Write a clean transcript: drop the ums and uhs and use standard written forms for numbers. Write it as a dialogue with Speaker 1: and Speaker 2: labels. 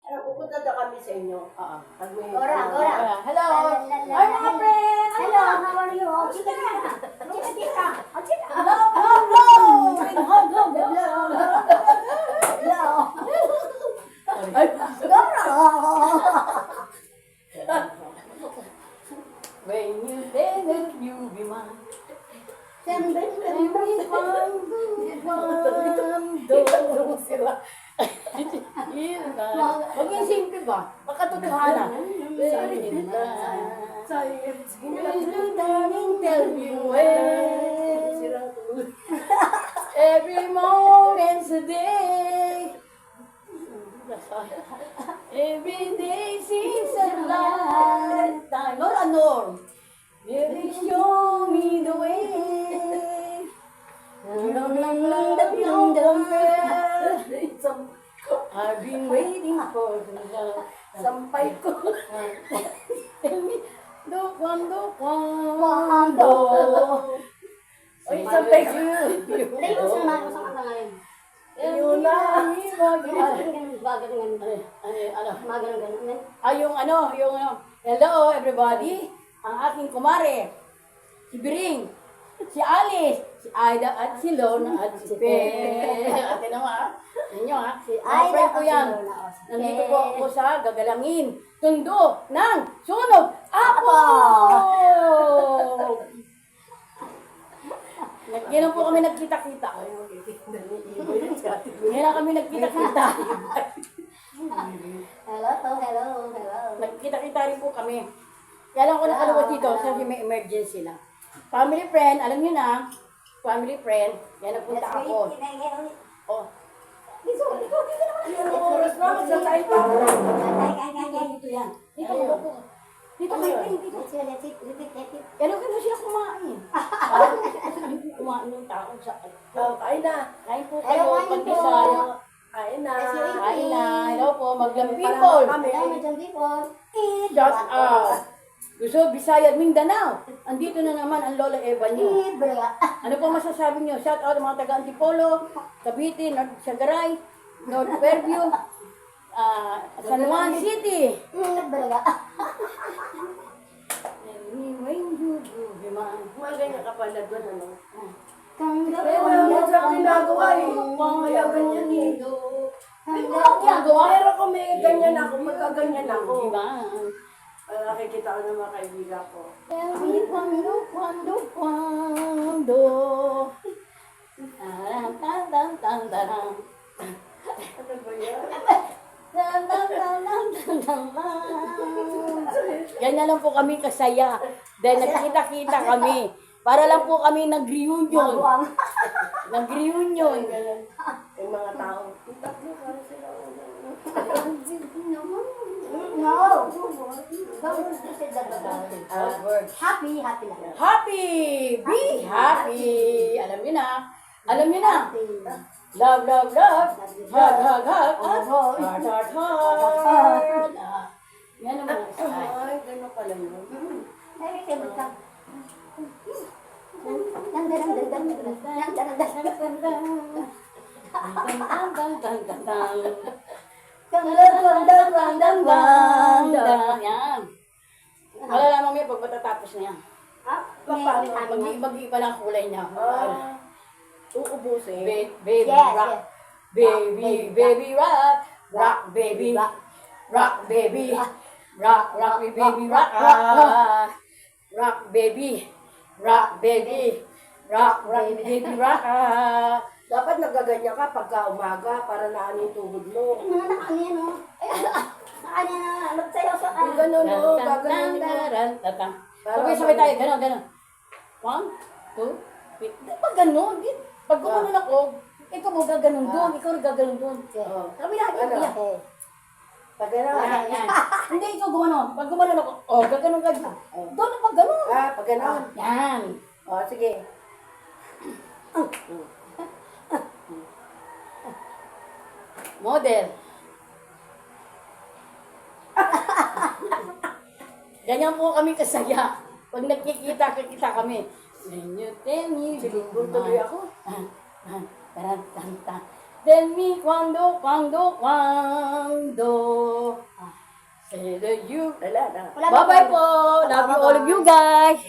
Speaker 1: Pupunta na kami sa inyo. Pag may...
Speaker 2: Gora.
Speaker 1: Hello!
Speaker 2: Ay, mga friends! Hello, how are you? Chika. Hello.
Speaker 1: Ay,
Speaker 2: Gora.
Speaker 1: when you say that you be mine. Huwag yung simple ba? Makatotohanan. Tell me when every moment's a day. Every day seems a lifetime. Norm. Really show me the way. I've been waiting for the love. Sampay ko. Dukwando. Ay, sampay ko.
Speaker 2: Hindi ko sa ngayon.
Speaker 1: Yun na. Hello everybody. Ang aking kumare. Si Biring. Si Alice. Si Aida at si Lorna at si Pe. Ate naman. Inyo ha. Si Aida ko yan. Nandito po ako sa gagalangin. Tundo ng sunog. Apo! Ngayon po kami nagkita-kita. Ngayon kami nagkita-kita.
Speaker 2: Hello.
Speaker 1: Nagkita-kita rin po kami. Kaya lang ko nakaluwas dito kasi may emergency na. Family friend, alam niyo na. Family friend, yan nagpunta ako. Oh. Dito naman. Oras na, magsasayin pa. Dito yan. Dito po. Dito kayo. Kaya lang mo sila kumain. Kumain yung tao sa... Kain na. Kain po kayo. Pag-isaya. Kain na. Hello po, maglang people. Shout out. Gusto, Bisaya at Mindanao. Andito na naman ang Lola Eva nyo. Ano po masasabi nyo? Shout out mga taga Antipolo, Cavite, North Sagaray, North Fairview, San Juan City. Mga ganyan ka pala doon, ano? Kaya wala mo sa ginagawa eh. Kaya ganyan eh. Hindi ko ako ginagawa. Pero kung may ganyan ako, magkaganyan ako. Diba? Nakikita ko ng mga kaibigan ko. Cuando. Ano ba yan? Ganyan lang po kami kasaya. Dahil nagkita-kita kami. Para lang po kami nag-reunion. Nag-reunion. Yung mga tao. Tatlo para sila.
Speaker 2: No.
Speaker 1: Happy. Be happy. Alam niyo na. Love. Hug. Heart. Yan naman. Ay, gano'n pala yun. Yan. Malalaman mo yan pag matatapos na yan. Mag-iiba lang kulay niya. Uubusin. Baby rock. Baby rock. Rock baby. Rock baby. Rock baby rock. Rock baby. Rock baby. Rock baby rock. Dapat nagaganyan ka pagka umaga para naan yung tuhod mo.
Speaker 2: Magsayaw sa
Speaker 1: Yung gano'n mo, gaganon mo. Sabay tayo, gano'n. 1, 2, 3. Pag gano'n, pag gumanon ako, ikaw mo gaganon doon, ikaw rin gaganon doon. Sabi natin, pag gano'n. Hindi, ikaw gumanon. Pag gumanon ako, gaganon ka dyan. Doon ang pag gano'n. Pag gano'n. Yan. Sige. Model. Ganyan po kami kasaya. Pag nagkikita kami. When you tell me, tuloy ako. Tell me, cuando. I love you.
Speaker 2: Wala ba
Speaker 1: Bye-bye po. Love you all of you guys.